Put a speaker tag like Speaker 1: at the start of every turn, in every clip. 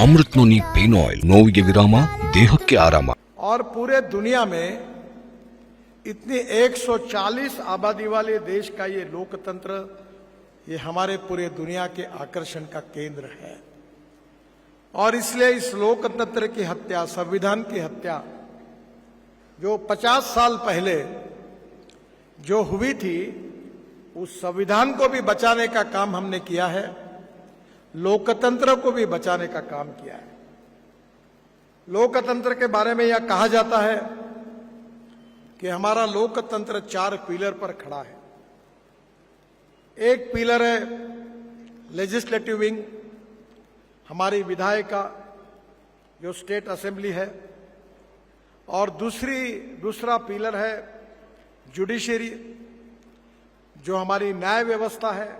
Speaker 1: ಅಮೃತ್ನೋನಿ pain oil ನೋವಿಗೆ ವಿರಾಮ ದೇಹಕ್ಕೆ ಆರಾಮ।
Speaker 2: और पूरे दुनिया में इतनी 140 आबादी वाले देश का ये लोकतंत्र, ये हमारे पूरे दुनिया के आकर्षण का केंद्र है। और इसलिए इस लोकतंत्र की हत्या, संविधान की हत्या जो 50 साल पहले जो हुई थी, उस संविधान को भी बचाने का काम हमने किया है, लोकतंत्र को भी बचाने का काम किया है। लोकतंत्र के बारे में यह कहा जाता है कि हमारा लोकतंत्र 4 पिलर पर खड़ा है। एक पिलर है लेजिस्लेटिव विंग, हमारी विधायिका जो स्टेट असेंबली है, और दूसरा पिलर है जुडिशरी जो हमारी न्याय व्यवस्था है।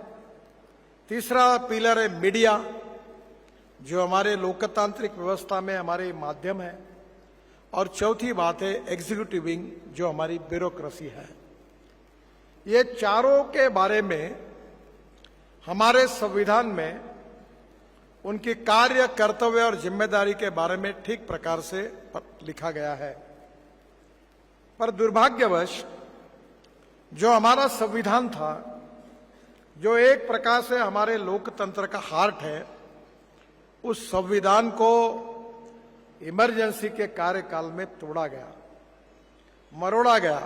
Speaker 2: तीसरा पिलर है मीडिया जो हमारे लोकतांत्रिक व्यवस्था में हमारे माध्यम है, और चौथी बात है एग्जीक्यूटिव विंग जो हमारी ब्यूरोक्रेसी है। ये चारों के बारे में हमारे संविधान में उनकी कार्य, कर्तव्य और जिम्मेदारी के बारे में ठीक प्रकार से लिखा गया है। पर दुर्भाग्यवश जो हमारा संविधान था, जो एक प्रकार से हमारे लोकतंत्र का हार्ट है, उस संविधान को इमरजेंसी के कार्यकाल में तोड़ा गया, मरोड़ा गया।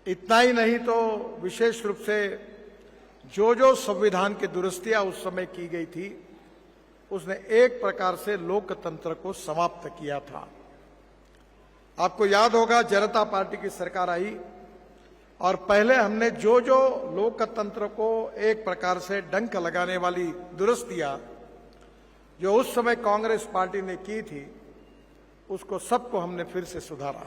Speaker 2: इतना ही नहीं तो विशेष रूप से जो संविधान की दुरुस्तियां उस समय की गई थी, उसने एक प्रकार से लोकतंत्र को समाप्त किया था। आपको याद होगा जनता पार्टी की सरकार आई और पहले हमने जो लोकतंत्र को एक प्रकार से डंक लगाने वाली दुरुस्तियां जो उस समय कांग्रेस पार्टी ने की थी, उसको सबको हमने फिर से सुधारा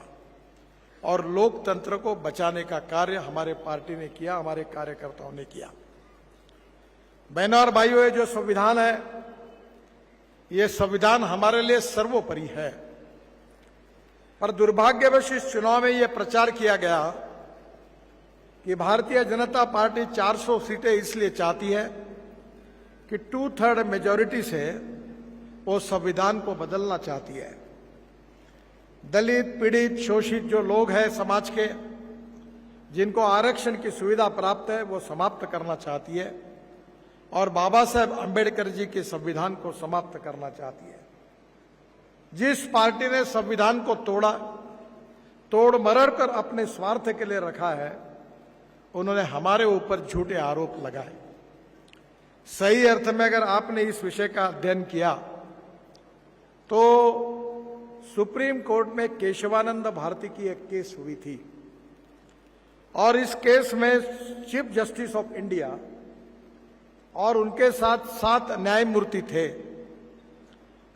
Speaker 2: और लोकतंत्र को बचाने का कार्य हमारे पार्टी ने किया, हमारे कार्यकर्ताओं ने किया। बहनों और भाइयों, ये जो संविधान है, ये संविधान हमारे लिए सर्वोपरि है। पर दुर्भाग्यवश इस चुनाव में यह प्रचार किया गया कि भारतीय जनता पार्टी 400 सीटें इसलिए चाहती है कि 2/3 मेजॉरिटी से वो संविधान को बदलना चाहती है। दलित, पीड़ित, शोषित जो लोग हैं समाज के, जिनको आरक्षण की सुविधा प्राप्त है, वो समाप्त करना चाहती है और बाबा साहेब अंबेडकर जी के संविधान को समाप्त करना चाहती है। जिस पार्टी ने संविधान को तोड़ मरोड़ कर अपने स्वार्थ के लिए रखा है, उन्होंने हमारे ऊपर झूठे आरोप लगाए। सही अर्थ में अगर आपने इस विषय का अध्ययन किया तो सुप्रीम कोर्ट में केशवानंद भारती की एक केस हुई थी और इस केस में चीफ जस्टिस ऑफ इंडिया और उनके साथ 7 न्यायमूर्ति थे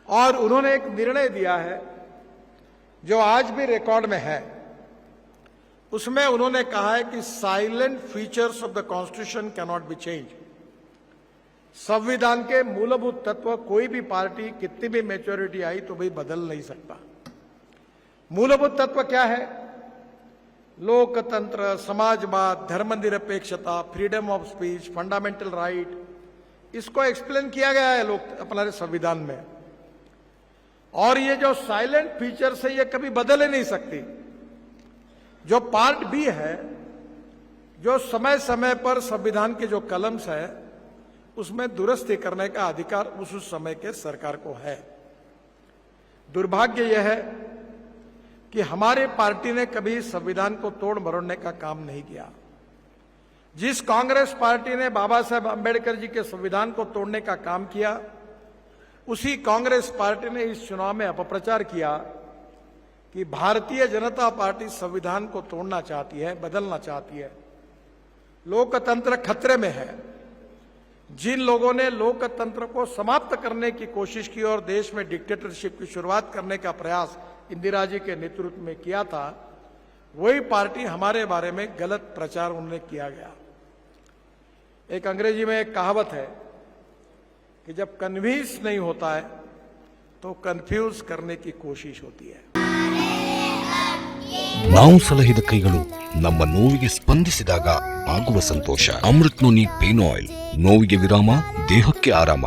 Speaker 2: और उन्होंने एक निर्णय दिया है जो आज भी रिकॉर्ड में है। उसमें उन्होंने कहा है कि salient features of the constitution can not be change. संविधान के मूलभूत तत्व कोई भी पार्टी कितनी भी मेच्योरिटी आई तो भी बदल नहीं सकता। मूलभूत तत्व क्या है? लोकतंत्र, समाजवाद, धर्मनिरपेक्षता, freedom of speech, fundamental right, इसको एक्सप्लेन किया गया है अपने संविधान में। और ये जो साइलेंट फीचर्स है, ये कभी बदल ही नहीं सकती। जो पार्ट बी है, जो समय समय पर संविधान के जो कलम्स है, उसमें दुरुस्ती करने का अधिकार उस समय के सरकार को है। दुर्भाग्य यह है कि हमारे पार्टी ने कभी संविधान को तोड़ मरोड़ने का काम नहीं किया। जिस कांग्रेस पार्टी ने बाबा साहेब अंबेडकर जी के संविधान को तोड़ने का काम किया, उसी कांग्रेस पार्टी ने इस चुनाव में अपप्रचार किया कि भारतीय जनता पार्टी संविधान को तोड़ना चाहती है, बदलना चाहती है। लोकतंत्र खतरे में है। जिन लोगों ने लोकतंत्र को समाप्त करने की कोशिश की और देश में डिक्टेटरशिप की शुरुआत करने का प्रयास इंदिरा जी के नेतृत्व में किया था, वही पार्टी हमारे बारे में गलत प्रचार उन्होंने किया गया। एक अंग्रेजी में एक कहावत है कि जब कन्विंस नहीं होता है तो कंफ्यूज करने की कोशिश होती है।
Speaker 1: ನಾವು ಸಲಹಿದ ಕೈಗಳು ನಮ್ಮ ನೋವಿಗೆ ಸ್ಪಂದಿಸಿದಾಗ ಆಗುವ ಸಂತೋಷ। ಅಮೃತ್ನೋನಿ ಪೇನ್ ಆಯಿಲ್ ನೋವಿಗೆ ವಿರಾಮ, ದೇಹಕ್ಕೆ ಆರಾಮ।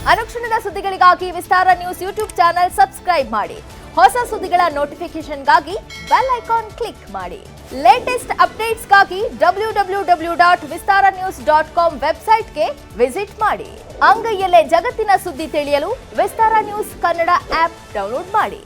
Speaker 3: ಅನುಕ್ಷಣದ ಸುದ್ದಿಗಳಿಗಾಗಿ ವಿಸ್ತಾರ ನ್ಯೂಸ್ ಯೂಟ್ಯೂಬ್ ಚಾನೆಲ್ ಸಬ್ಸ್ಕ್ರೈಬ್ ಮಾಡಿ. ಹೊಸ ಸುದ್ದಿಗಳ ನೋಟಿಫಿಕೇಶನ್ಗಾಗಿ ಬೆಲ್ ಐಕಾನ್ ಕ್ಲಿಕ್ ಮಾಡಿ. ಲೇಟೆಸ್ಟ್ ಅಪ್ಡೇಟ್ಸ್ಗಾಗಿ www.vistaranews.com ವೆಬ್ಸೈಟ್ಗೆ ವಿಸಿಟ್ ಮಾಡಿ. ಅಂಗೈಯಲ್ಲೇ ಜಗತ್ತಿನ ಸುದ್ದಿ ತಿಳಿಯಲು ವಿಸ್ತಾರ ನ್ಯೂಸ್ ಕನ್ನಡ ಆಪ್ ಡೌನ್ಲೋಡ್ ಮಾಡಿ.